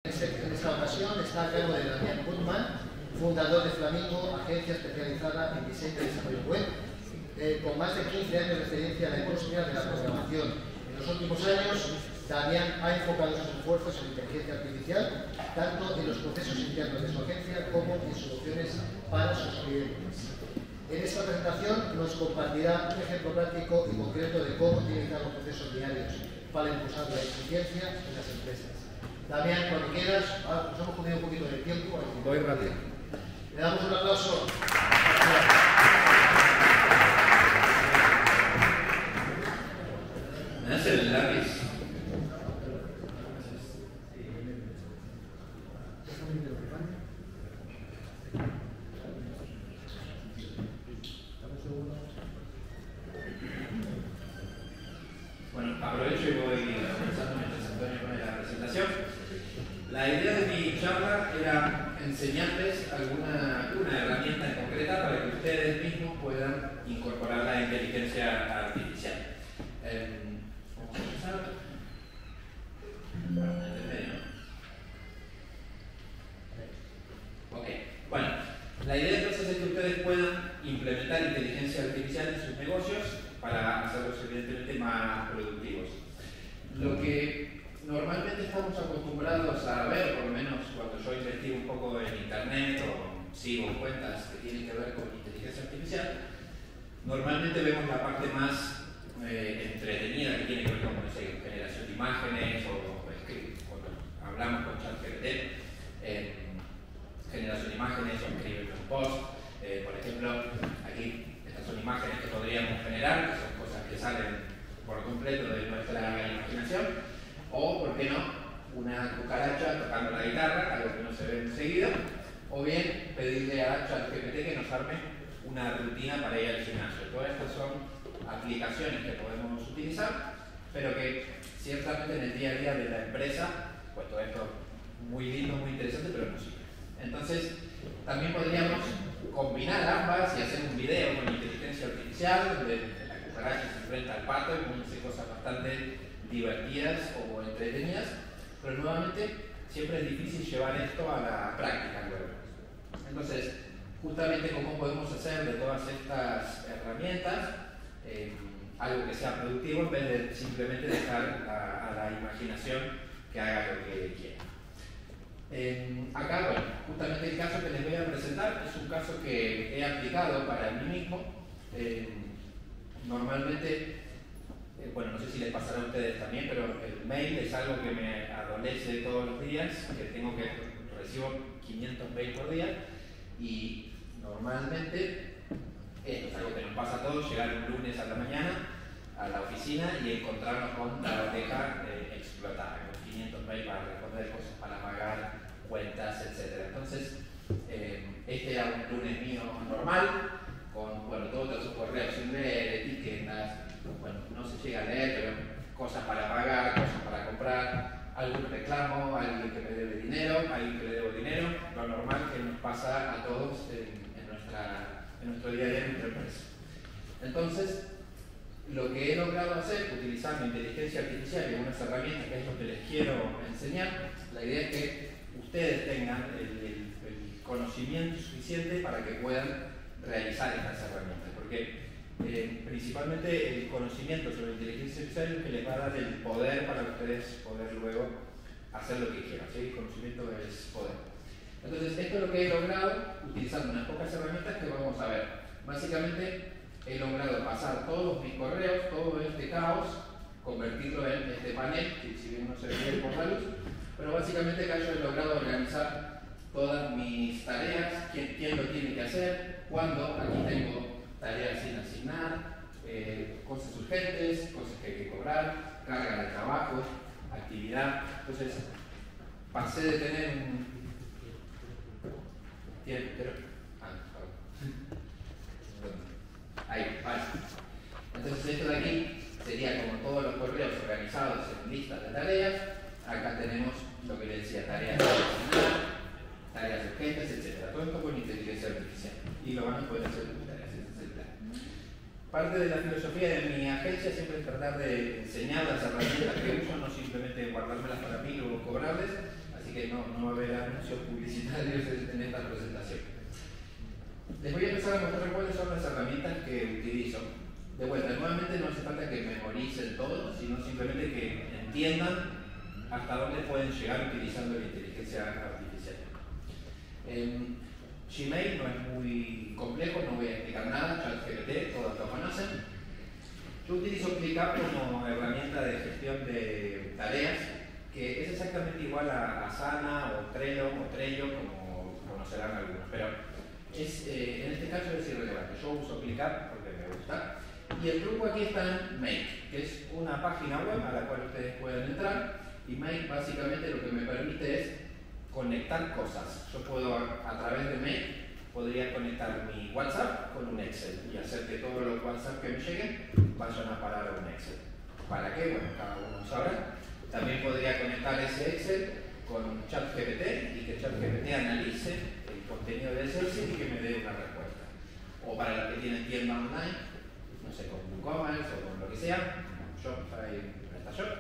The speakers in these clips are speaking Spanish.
En esta ocasión está a cargo de Damián Putman, fundador de Flamingo, agencia especializada en diseño y desarrollo web, con más de 15 años de experiencia en la industria de la programación. En los últimos años, Damián ha enfocado sus esfuerzos en inteligencia artificial, tanto en los procesos internos de su agencia como en soluciones para sus clientes. En esta presentación nos compartirá un ejemplo práctico y concreto de cómo utilizar los procesos diarios para impulsar la eficiencia en las empresas. Damián, cuando quieras, nos hemos comido un poquito de tiempo. Voy rápido. Le damos un aplauso. ¿Me das el lápiz? Bueno, aprovecho y voy comenzando mientras Antonio pone la presentación. La idea de mi charla era enseñarles una herramienta en concreta para que ustedes mismos puedan incorporar la inteligencia artificial. ¿Vamos a empezar? Ok, bueno, la idea entonces es que ustedes puedan implementar inteligencia artificial en sus negocios para hacerlos evidentemente más productivos. Lo que normalmente estamos acostumbrados a ver, por lo menos cuando yo investigo un poco en internet o sigo cuentas que tienen que ver con inteligencia artificial, normalmente vemos la parte más entretenida que tiene que ver con, no sé, generación de imágenes o cuando hablamos con ChatGPT, generación de imágenes o escribir un post. Por ejemplo, aquí estas son imágenes que podríamos generar, que son cosas que salen por completo de nuestra imaginación, o, por qué no, una cucaracha tocando la guitarra, algo que no se ve enseguida, o bien pedirle a ChatGPT que nos arme una rutina para ir al gimnasio. Todas estas son aplicaciones que podemos utilizar, pero que ciertamente en el día a día de la empresa, pues todo esto muy lindo, muy interesante, pero no sirve. Entonces, también podríamos combinar ambas y hacer un video con inteligencia artificial donde la cucaracha se enfrenta al pato y uno hace cosas bastante divertidas o entretenidas, pero nuevamente siempre es difícil llevar esto a la práctica luego. Entonces, justamente cómo podemos hacer de todas estas herramientas algo que sea productivo en vez de simplemente dejar a la imaginación que haga lo que quiera. Acá, bueno, justamente el caso que les voy a presentar es un caso que he aplicado para mí mismo. Normalmente, bueno, no sé si les pasará a ustedes también, pero el mail es algo que me adolece todos los días, recibo 500 mails por día y normalmente esto es algo que nos pasa a todos, llegar un lunes a la mañana a la oficina y encontrarnos con la bandeja explotada, con 500 mails para responder cosas para pagar, cuentas, etc. Entonces, este era un lunes mío normal, con todos esos correos sin leer, etiquetas, bueno, no se llega a leer, pero cosas para pagar, cosas para comprar, algún reclamo, alguien que me debe dinero, alguien que le debo dinero, lo normal que nos pasa a todos en nuestro día a día en nuestra empresa. Entonces, lo que he logrado hacer, utilizando inteligencia artificial y algunas herramientas, que es lo que les quiero enseñar, la idea es que ustedes tengan el conocimiento suficiente para que puedan realizar estas herramientas, porque principalmente el conocimiento sobre inteligencia artificial es lo que les va a dar el poder para ustedes poder luego hacer lo que quieran, ¿sí? El conocimiento es poder. Entonces, esto es lo que he logrado utilizando unas pocas herramientas que vamos a ver. Básicamente, he logrado pasar todos mis correos, todo este caos, convertirlo en este panel, que si bien no se ve por la luz, pero básicamente acá yo he logrado organizar todas mis tareas, quién lo tiene que hacer, cuándo. Aquí tengo tareas sin asignar, cosas urgentes, cosas que hay que cobrar, carga de trabajo, actividad. Entonces, pasé de tener un... Ahí, vale. Entonces esto de aquí sería como todos los correos organizados en listas de tareas. Acá tenemos lo que les decía, tareas de asignar, tareas urgentes, etc. Todo esto con inteligencia artificial. Y lo van a poder hacer ustedes, ese es el plan. Parte de la filosofía de mi agencia siempre es tratar de enseñar las herramientas que uso, no simplemente guardármelas para mí y luego cobrarles. Así así que no va a haber anuncios publicitarios en esta presentación. Les voy a empezar a mostrar cuáles son las herramientas que utilizo. De vuelta, nuevamente no hace falta que memoricen todo, sino simplemente que entiendan hasta dónde pueden llegar utilizando la inteligencia artificial. Gmail no es muy complejo, no voy a explicar nada, ChatGPT, todos lo conocen. Yo utilizo ClickUp como herramienta de gestión de tareas, que es exactamente igual a Asana o Trello, como conocerán algunos, pero en este caso es irrelevante. Yo uso ClickUp porque me gusta. Y el truco aquí está en Make, que es una página web a la cual ustedes pueden entrar, y Make básicamente lo que me permite es conectar cosas. Yo puedo, a través de Make, podría conectar mi WhatsApp con un Excel y hacer que todos los WhatsApp que me lleguen vayan a parar a un Excel. ¿Para qué? Bueno, cada uno sabrá. También podría conectar ese Excel con ChatGPT y que ChatGPT analice el contenido de ese Excel y que me dé una respuesta. O para los que tienen tienda online, no sé, con WooCommerce o con lo que sea, Shopify, PrestaShop,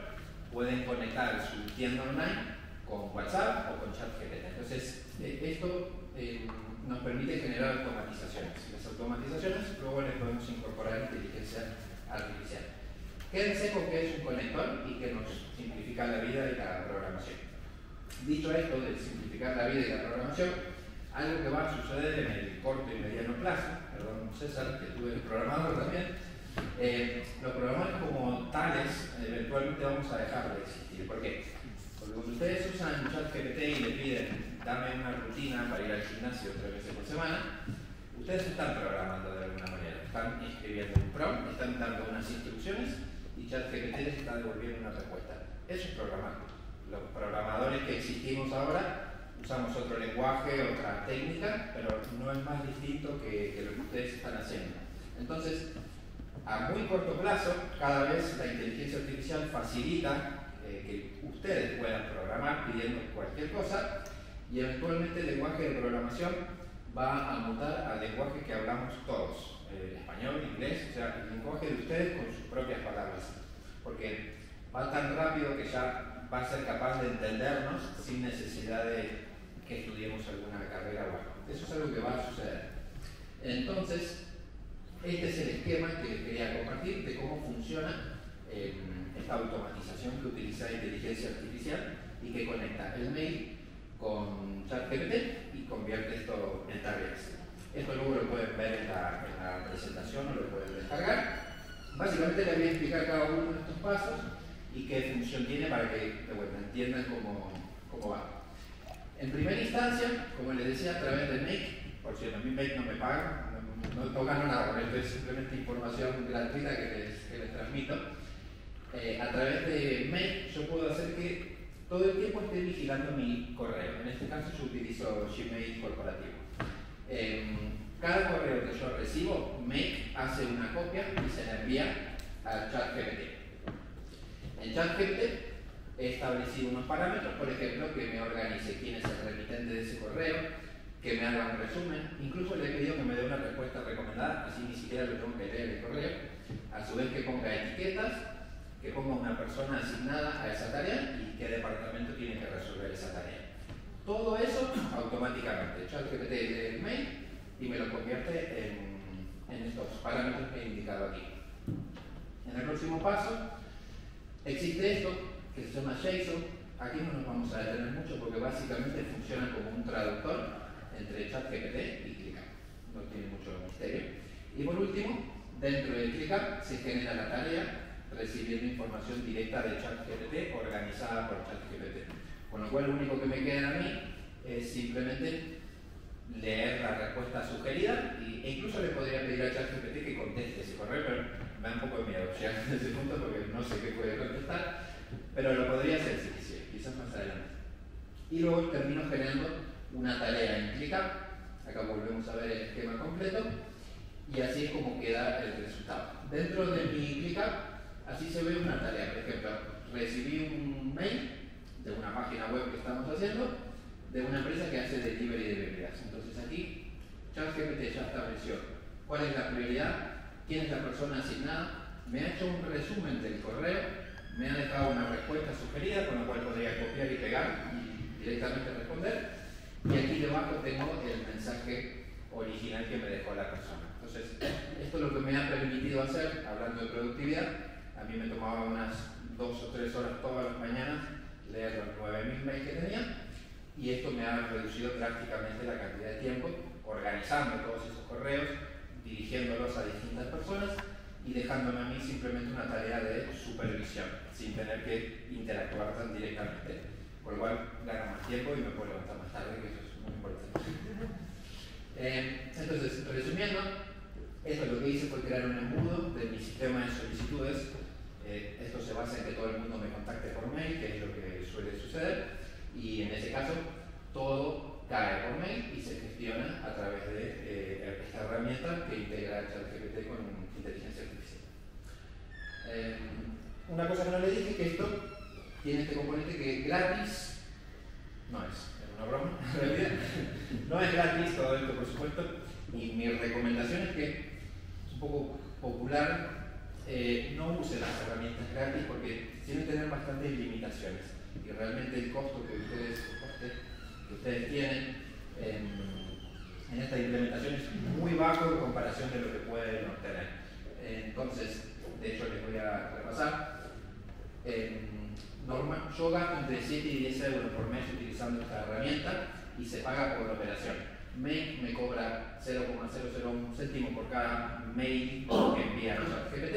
pueden conectar su tienda online con WhatsApp o con ChatGPT. Entonces, esto nos permite generar automatizaciones. Las automatizaciones luego les podemos incorporar inteligencia artificial. Quédense con que es un conector y que nos simplifica la vida y la programación. Dicho esto de simplificar la vida y la programación, algo que va a suceder en el corto y mediano plazo, perdón César, que tú eres programador también, los programadores como tales eventualmente vamos a dejar de existir. ¿Por qué? Porque cuando ustedes usan ChatGPT y le piden dame una rutina para ir al gimnasio 3 veces por semana, ustedes están programando de alguna manera, están escribiendo un prompt, están dando unas instrucciones y ChatGPT les está devolviendo una respuesta. Eso es programar. Los programadores que existimos ahora usamos otro lenguaje, otra técnica, pero no es más distinto que lo que ustedes están haciendo. Entonces, a muy corto plazo, cada vez la inteligencia artificial facilita que ustedes puedan programar pidiendo cualquier cosa y eventualmente el lenguaje de programación va a mutar al lenguaje que hablamos todos, español, inglés, o sea, el lenguaje de ustedes con sus propias palabras, porque va tan rápido que ya va a ser capaz de entendernos sin necesidad de que estudiemos alguna carrera o algo. Eso es algo que va a suceder. Entonces, este es el esquema que les quería compartir de cómo funciona esta automatización que utiliza la inteligencia artificial y que conecta el mail con ChatGPT y convierte esto en tareas. Esto luego lo pueden ver en la presentación o lo pueden descargar. Básicamente les voy a explicar cada uno de estos pasos y qué función tiene para que entiendan cómo va. En primera instancia, como les decía, a través de Make, por cierto, a mí Make no me paga, no gano nada por esto, es simplemente información gratuita que les transmito. A través de Make yo puedo hacer que todo el tiempo esté vigilando mi correo. En este caso yo utilizo Gmail corporativo. Cada correo que yo recibo, Make hace una copia y se la envía a ChatGPT. En ChatGPT he establecido unos parámetros, por ejemplo, que me organice quién es el remitente de ese correo, que me haga un resumen, incluso le he pedido que me dé una respuesta recomendada, así ni siquiera lo tengo que leer el correo, a su vez que ponga etiquetas, que ponga una persona asignada a esa tarea y qué departamento tiene que resolver esa tarea. Todo eso automáticamente. ChatGPT lee el mail y me lo convierte en estos parámetros que he indicado aquí. En el próximo paso existe esto que se llama JSON. Aquí no nos vamos a detener mucho porque básicamente funciona como un traductor entre ChatGPT y ClickUp. No tiene mucho misterio. Y por último, dentro de ClickUp se genera la tarea recibiendo información directa de ChatGPT organizada por ChatGPT. Con lo cual lo único que me queda a mí es simplemente leer la respuesta sugerida e incluso le podría pedir a ChatGPT que conteste ese correo, pero me da un poco de miedo llegar a ese punto porque no sé qué puede contestar, pero lo podría hacer si quisiera, quizás más adelante. Y luego termino generando una tarea en ClickUp. Acá volvemos a ver el esquema completo y así es como queda el resultado. Dentro de mi ClickUp, así se ve una tarea. Por ejemplo, recibí un mail de una página web que estamos haciendo de una empresa que hace delivery de bebidas. Entonces aquí ChatGPT ya estableció cuál es la prioridad, quién es la persona asignada, me ha hecho un resumen del correo, me ha dejado una respuesta sugerida con la cual podría copiar y pegar directamente responder, y aquí debajo tengo el mensaje original que me dejó la persona. Entonces, esto es lo que me ha permitido hacer, hablando de productividad. A mí me tomaba unas 2 o 3 horas todas las mañanas leer los 9.000 mails que tenía, y esto me ha reducido drásticamente la cantidad de tiempo organizando todos esos correos, dirigiéndolos a distintas personas y dejándome a mí simplemente una tarea de supervisión, sin tener que interactuar tan directamente, con lo cual gano más tiempo y me puedo levantar más tarde, que eso es muy importante. Entonces, resumiendo, esto lo que hice fue crear un embudo de mi sistema de solicitudes. Esto se basa en que todo el mundo me contacte por mail, que es lo que suele suceder, y en ese caso todo cae por mail y se gestiona a través de esta herramienta que integra ChatGPT con inteligencia artificial. Una cosa que no le dije es que esto tiene este componente que gratis no es una broma, en realidad no es gratis todo esto, por supuesto, y mi recomendación es que es un poco popular, no usen las herramientas gratis porque tienen que tener bastantes limitaciones y realmente el costo que ustedes tienen en esta implementación es muy bajo en comparación de lo que pueden obtener. Entonces, de hecho les voy a repasar. Yo gasto entre 7 y 10 euros por mes utilizando esta herramienta y se paga por la operación. Mail me cobra 0,001 céntimo por cada mail que envía a ChatGPT,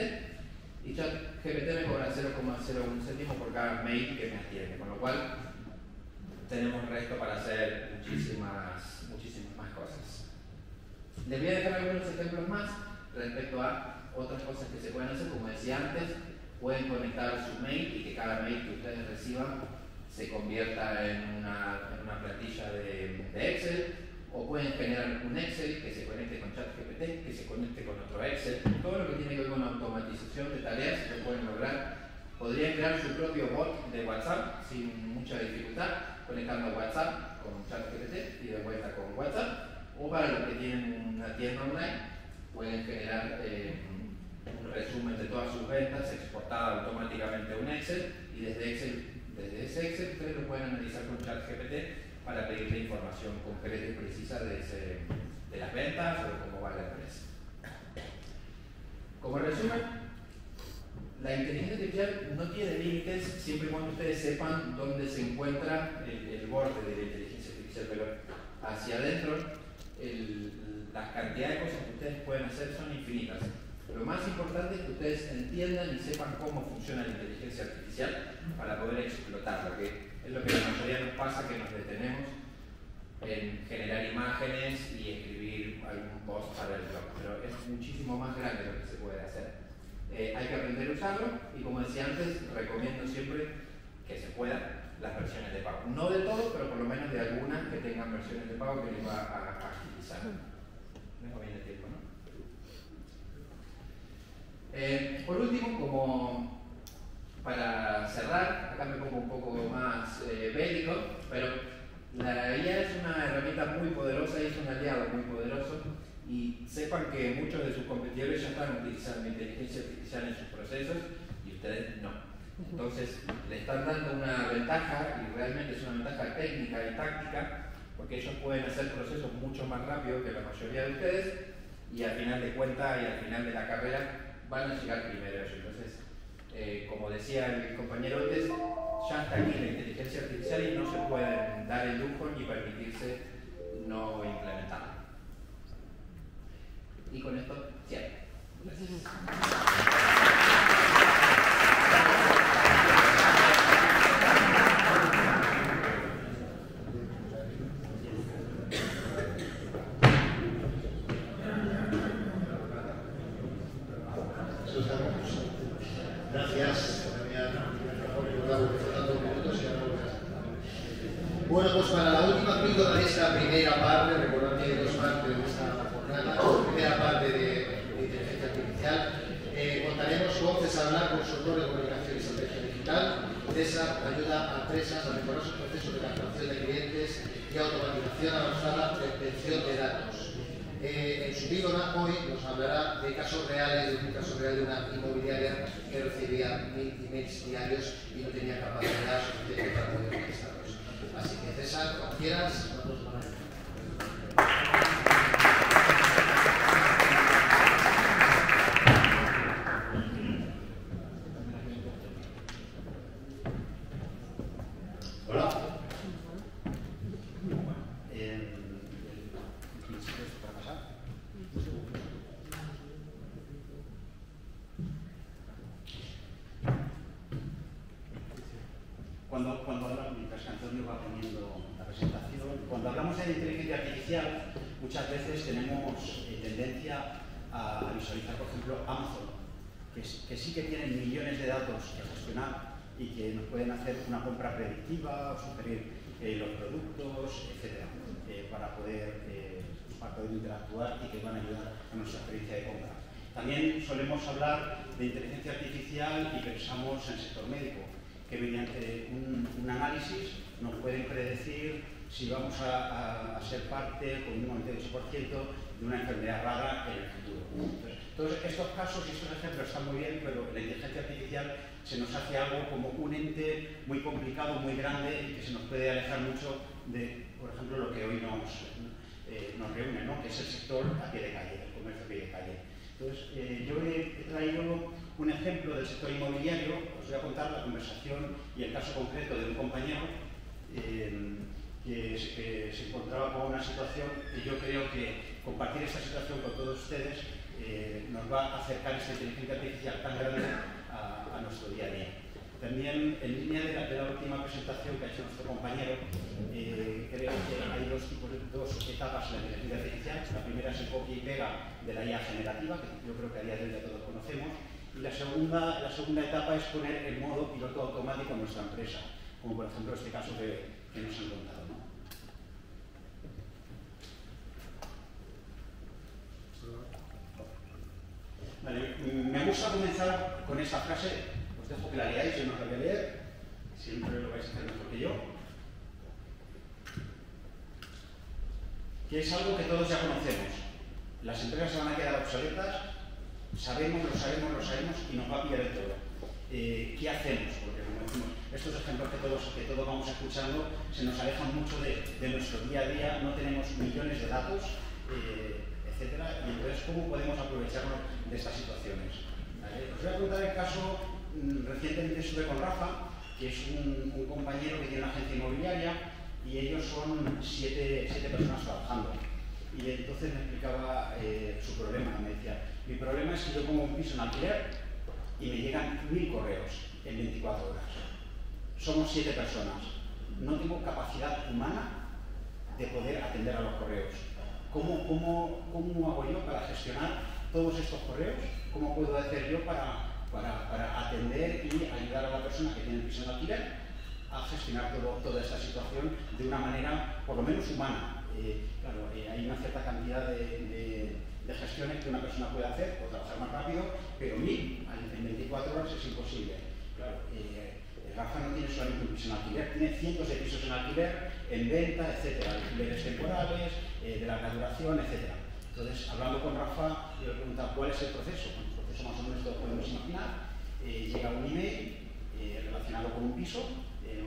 y ChatGPT me cobra 0,01 céntimo por cada mail que me atiende, con lo cual tenemos resto para hacer muchísimas más cosas. Les voy a dejar algunos ejemplos más respecto a otras cosas que se pueden hacer. Como decía antes, pueden conectar su mail y que cada mail que ustedes reciban se convierta en una plantilla de Excel, o pueden generar un Excel que se conecte con ChatGPT, que se conecte con otro Excel. Todo lo que tiene que ver con automatización de tareas lo pueden lograr. Podrían crear su propio bot de WhatsApp sin mucha dificultad, conectando a WhatsApp con ChatGPT y de vuelta con WhatsApp. O para los que tienen una tienda online, pueden generar un resumen de todas sus ventas exportada automáticamente a un Excel, y desde ese Excel ustedes lo pueden analizar con ChatGPT para pedirle información concreta y precisa de las ventas o de cómo va la empresa. Como resumen, la inteligencia artificial no tiene límites siempre y cuando ustedes sepan dónde se encuentra el borde de la inteligencia artificial, pero hacia adentro las cantidades de cosas que ustedes pueden hacer son infinitas. Lo más importante es que ustedes entiendan y sepan cómo funciona la inteligencia artificial para poder explotarla, que es lo que a la mayoría nos pasa, que nos detenemos en generar imágenes y escribir algún post para el blog, pero es muchísimo más grande lo que se puede hacer. Hay que aprender a usarlo, y como decía antes, recomiendo siempre que se puedan las versiones de pago. No de todo, pero por lo menos de algunas que tengan versiones de pago que les va a agilizar. Vengo bien el tiempo, ¿no? Por último, como para cerrar, acá me pongo un poco más bélico, pero la IA es una herramienta muy poderosa y es un aliado muy poderoso, y sepan que muchos de sus competidores ya están utilizando inteligencia artificial en sus procesos y ustedes no. Entonces le están dando una ventaja, y realmente es una ventaja técnica y táctica, porque ellos pueden hacer procesos mucho más rápido que la mayoría de ustedes, y al final de cuentas y al final de la carrera van a llegar primero ellos. Entonces, como decía el compañero antes, ya está aquí la inteligencia artificial y no se pueden dar el lujo ni permitirse no implementarla. Y con esto cierro. Gracias. Bueno, pues para la última píldora de esta primera parte, recordad que hay dos partes de esta jornada, la primera parte de inteligencia artificial, contaremos con César Blanco, consultor de comunicación y estrategia digital. César ayuda a empresas a mejorar sus procesos de captación de clientes y automatización avanzada de obtención de datos. En su píldora hoy nos hablará de casos reales, de un caso real de una inmobiliaria que recibía 1000 emails diarios y no tenía capacidad suficiente para poder contestarlos. Así que César, cuando quieras. Cuando hablamos de inteligencia artificial, muchas veces tenemos tendencia a visualizar, por ejemplo, Amazon, que sí que tienen millones de datos que gestionar y que nos pueden hacer una compra predictiva o sugerir los productos, etcétera, para poder interactuar y que van a ayudar a nuestra experiencia de compra. También solemos hablar de inteligencia artificial y pensamos en el sector médico, que mediante un análisis nos pueden predecir si vamos a ser parte con un 98% de una enfermedad rara en el futuro. Entonces, estos casos y estos ejemplos están muy bien, pero la inteligencia artificial se nos hace algo como un ente muy complicado, muy grande y que se nos puede alejar mucho de, por ejemplo, lo que hoy nos reúne, ¿no? Que es el sector a pie de calle, el comercio a pie de calle. Entonces, yo he traído un ejemplo del sector inmobiliario. Os voy a contar la conversación y el caso concreto de un compañero que se encontraba con una situación que yo creo que compartir esta situación con todos ustedes nos va a acercar esta inteligencia artificial tan grande a nuestro día a día. También, en línea de la última presentación que ha hecho nuestro compañero, creo que hay dos etapas en la inteligencia artificial. La primera es el copia y pega de la IA generativa, que yo creo que a día de hoy ya todos conocemos, y la segunda etapa es poner el modo piloto automático en nuestra empresa, como por ejemplo este caso que nos han contado, ¿no? Vale, me gusta comenzar con esta frase. Os dejo que la leáis, yo no la voy a leer, siempre lo vais a hacer mejor que yo, que es algo que todos ya conocemos. Las empresas se van a quedar obsoletas, lo sabemos y nos va a pillar el todo. ¿Qué hacemos? Porque como decimos, estos ejemplos que todos vamos escuchando se nos alejan mucho de nuestro día a día, no tenemos millones de datos, etcétera, y entonces ¿cómo podemos aprovecharnos de estas situaciones? ¿Vale? Os voy a contar el caso. Recientemente estuve con Rafa, que es un compañero que tiene una agencia inmobiliaria, y ellos son siete personas trabajando. Y entonces me explicaba su problema. Me decía, mi problema es que yo pongo un piso en alquiler y me llegan 1000 correos en 24 horas. Somos 7 personas. No tengo capacidad humana de poder atender a los correos. ¿Cómo hago yo para gestionar todos estos correos? ¿Cómo puedo hacer yo para atender y ayudar a la persona que tiene el piso en alquiler a gestionar toda esta situación de una manera por lo menos humana? Claro, hay una cierta cantidad de gestiones que una persona puede hacer por trabajar más rápido, pero 1000 en 24 horas es imposible. Claro, Rafa no tiene solamente un piso en alquiler, tiene cientos de pisos en alquiler, en venta, etcétera, alquileres temporales, de larga duración, etcétera. Entonces, hablando con Rafa, yo le preguntaba cuál es el proceso. Bueno, el proceso más o menos lo podemos imaginar. Llega un email relacionado con un piso,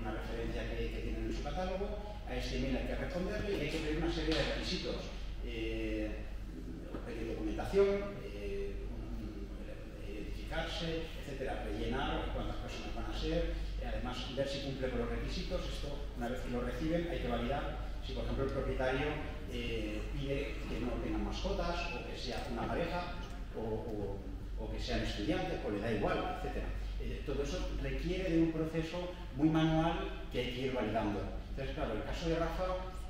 una referencia que tienen en su catálogo. A este email hay que responderle y hay que pedir una serie de requisitos. Pedir documentación, identificarse, etcétera, rellenar cuántas personas van a ser, además ver si cumple con los requisitos. Esto, una vez que lo reciben, hay que validar si, por ejemplo, el propietario pide que no tengan mascotas, o que sea una pareja, o que sean estudiantes, o le da igual, etcétera. Todo eso requiere de un proceso muy manual que hay que ir validando. Entonces, claro, el caso de Rafa,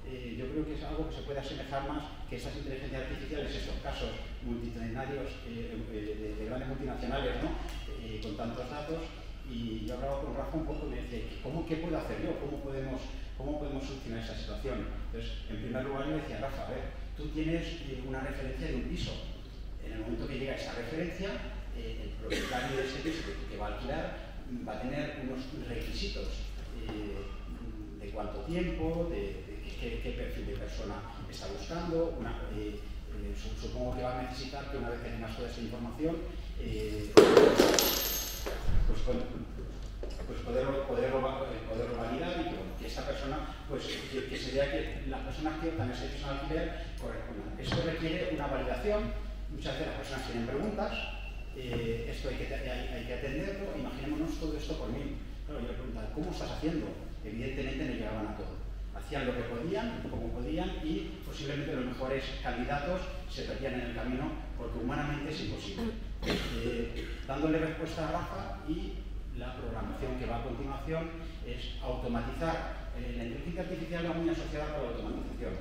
yo creo que es algo que se puede asemejar más que estas inteligencias artificiales, estos casos multitudinarios de grandes multinacionales, ¿no? Con tantos datos. Y yo hablaba con Rafa un poco y me decía, ¿qué puedo hacer yo? ¿Cómo podemos solucionar esa situación? Entonces, en primer lugar, le decía, Rafa, a ver, tú tienes una referencia de un piso. En el momento que llega esa referencia, el propietario de ese piso que va a alquilar va a tener unos requisitos de cuánto tiempo, de qué perfil de persona está buscando. Supongo que va a necesitar que una vez que tengas toda esa información, pues bueno, pues poderlo validar y que esta persona, pues que se vea que las personas que optan a ese piso de alquiler correspondan. Esto requiere una validación, muchas veces las personas tienen preguntas, esto hay que atenderlo. Imaginémonos todo esto por 1000. Claro, yo le preguntaba, ¿cómo estás haciendo? Evidentemente no llegaban a todo. Hacían lo que podían, como podían, y posiblemente los mejores candidatos se perdían en el camino porque humanamente es imposible. Dándole respuesta a Rafa, y la programación que va a continuación es automatizar. La inteligencia artificial va muy asociada con la automatización.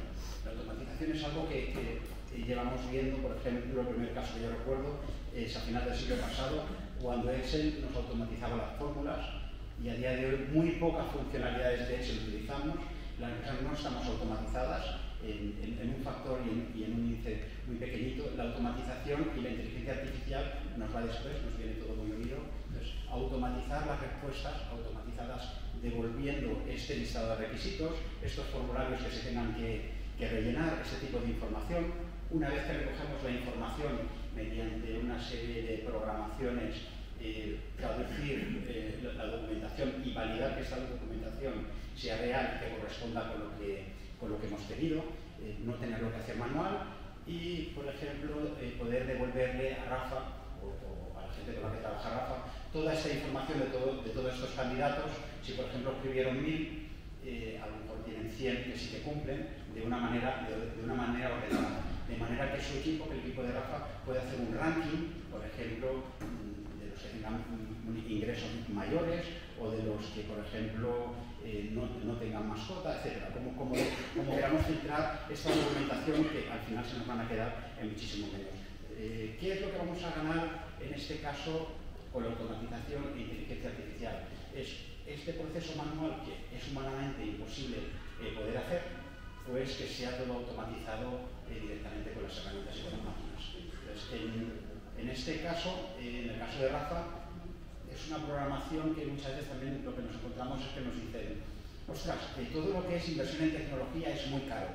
La automatización es algo que llevamos viendo, por ejemplo, el primer caso que yo recuerdo es a final del siglo pasado, cuando Excel nos automatizaba las fórmulas, y a día de hoy muy pocas funcionalidades de Excel utilizamos. Las empresas no estamos automatizadas en un factor y en un índice muy pequeñito. La automatización y la inteligencia artificial nos va después, nos viene todo muy unido. Entonces, automatizar las respuestas automatizadas, devolviendo este listado de requisitos, estos formularios que se tengan que rellenar, este tipo de información. Una vez que recogemos la información mediante una serie de programaciones, traducir la documentación y validar que esta documentación sea real y que corresponda con lo que hemos pedido, no tenerlo que hacer manual, y, por ejemplo, poder devolverle a Rafa o a la gente con la que trabaja Rafa toda esta información de todos estos candidatos. Si, por ejemplo, escribieron 1000, a lo mejor tienen 100 que sí que cumplen de una manera ordenada, de manera que su equipo, que el equipo de Rafa, puede hacer un ranking, por ejemplo, de los que tengan ingresos mayores o de los que, por ejemplo, no tengan mascota, etc. Como queramos filtrar esta documentación, que al final se nos van a quedar en muchísimo menos. ¿Qué es lo que vamos a ganar en este caso con la automatización e inteligencia artificial? Es este proceso manual, que es humanamente imposible poder hacer, pues que sea todo automatizado directamente con las herramientas y con las máquinas. Entonces, en este caso, en el caso de Rafa, es una programación que muchas veces también lo que nos encontramos es que nos dicen, ostras, todo lo que es inversión en tecnología es muy caro.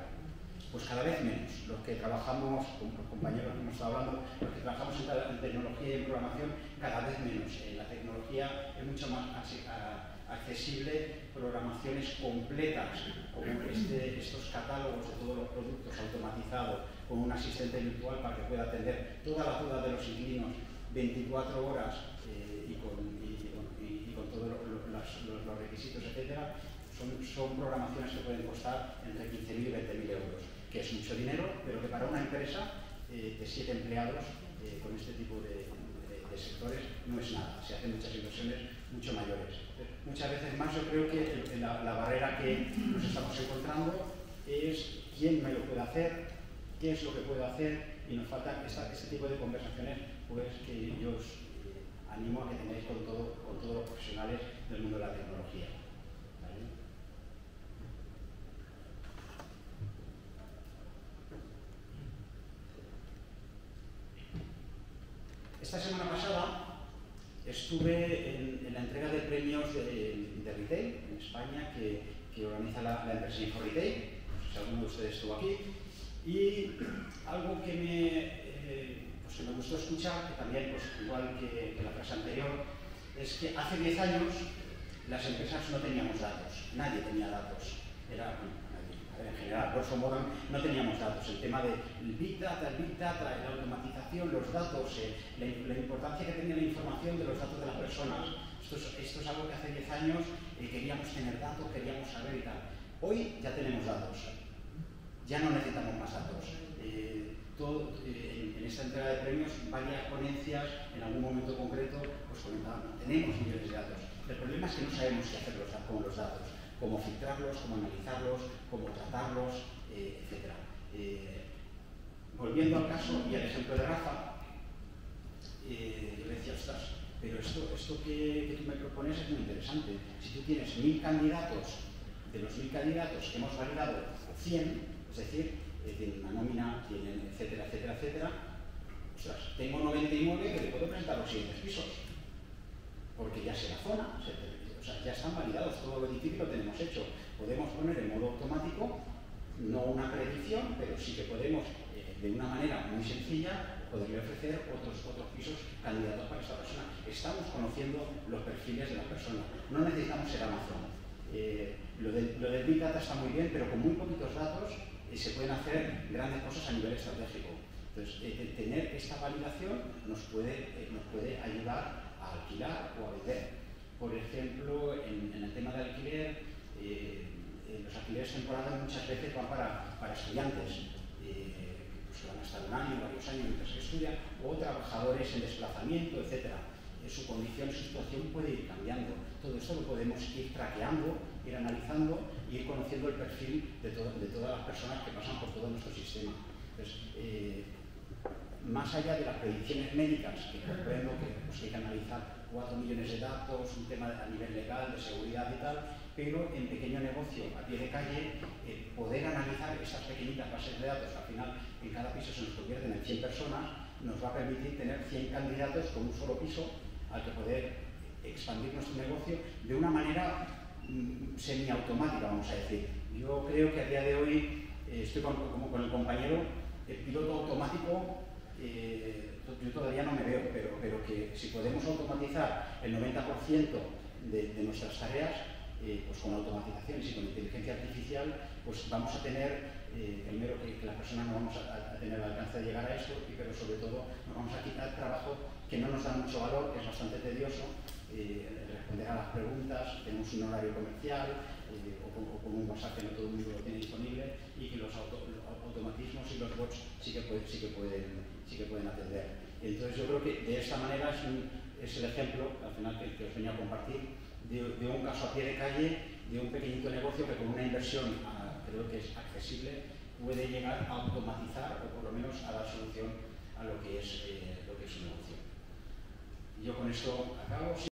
Pues cada vez menos. Los que trabajamos, con los compañeros que hemos estado hablando, los que trabajamos en tecnología y en programación, cada vez menos. La tecnología es mucho más accesible, programaciones completas, como estos catálogos de todos los productos automatizados, con un asistente virtual para que pueda atender todas las dudas de los inquilinos 24 horas y con todos los requisitos, etcétera. Son programaciones que pueden costar entre 15.000 y 20.000 euros, que es mucho dinero, pero que para una empresa de 7 empleados con este tipo de sectores no es nada. Se hacen muchas inversiones mucho mayores. Muchas veces más yo creo que la barrera que nos estamos encontrando es quién me lo puede hacer, qué es lo que puedo hacer, y nos falta este tipo de conversaciones, pues, que yo os animo a que tengáis con todos los profesionales del mundo de la tecnología. ¿Vale? Esta semana pasada estuve en la entrega de premios de retail en España que organiza la empresa InfoRetail. Si alguno de ustedes estuvo aquí. Y algo que me gustó escuchar, que también, pues, igual que la frase anterior, es que hace 10 años las empresas no teníamos datos, nadie tenía datos. En general, grosso modo, no teníamos datos. El tema del Big Data, la automatización, los datos, la importancia que tenía la información de los datos de las personas. Esto es algo que hace 10 años queríamos tener datos, queríamos saber y tal. Hoy ya tenemos datos, ya no necesitamos más datos. En esta entrega de premios, varias ponencias, en algún momento concreto, pues comentaban, tenemos millones de datos. El problema es que no sabemos qué hacer con los datos, cómo filtrarlos, cómo analizarlos, cómo tratarlos, etc. Volviendo al caso y al ejemplo de Rafa, yo le decía, ostras, pero esto que tú me propones es muy interesante. Si tú tienes 1000 candidatos, de los 1000 candidatos que hemos validado 100, es decir, tienen una nómina, tienen etcétera, etcétera, etcétera, ostras, tengo 99 que le puedo presentar los siguientes pisos, porque ya sé la zona, o sea, ya están validados, todo lo difícil lo tenemos hecho. Podemos poner en modo automático, no una predicción, pero sí que podemos, de una manera muy sencilla, poderle ofrecer otros pisos candidatos para esta persona. Estamos conociendo los perfiles de las personas. No necesitamos ser Amazon. Lo del Big Data está muy bien, pero con muy poquitos datos se pueden hacer grandes cosas a nivel estratégico. Entonces, tener esta validación nos puede ayudar a alquilar o a vender. Por ejemplo, en el tema de alquiler, los alquileres temporales muchas veces van para estudiantes pues que van a estar un año, varios años mientras que estudian, o trabajadores en desplazamiento, etc. Su condición, su situación puede ir cambiando. Todo esto lo podemos ir traqueando, ir analizando y ir conociendo el perfil de todas las personas que pasan por todo nuestro sistema. Entonces, más allá de las predicciones médicas, que comprendo que pues, hay que analizar 4 millones de datos, un tema a nivel legal, de seguridad y tal, pero en pequeño negocio, a pie de calle, poder analizar esas pequeñitas bases de datos, que al final en cada piso se nos convierten en 100 personas, nos va a permitir tener 100 candidatos con un solo piso al que poder expandir nuestro negocio de una manera semiautomática, vamos a decir. Yo creo que a día de hoy estoy como con el compañero, el piloto automático, yo todavía no me veo, pero que si podemos automatizar el 90% de nuestras tareas, pues con automatizaciones y con inteligencia artificial, pues vamos a tener, primero que las personas no vamos a tener el alcance de llegar a esto, pero sobre todo nos vamos a quitar trabajo que no nos da mucho valor, que es bastante tedioso, responder a las preguntas, tenemos un horario comercial o con un WhatsApp que no todo el mundo lo tiene disponible y que los automatismos y los bots sí que pueden atender. Entonces yo creo que de esta manera es el ejemplo, al final, que os venía a compartir, de un caso a pie de calle, de un pequeñito negocio que con una inversión creo que es accesible, puede llegar a automatizar o por lo menos a dar solución a lo que es un negocio. Y yo con esto acabo.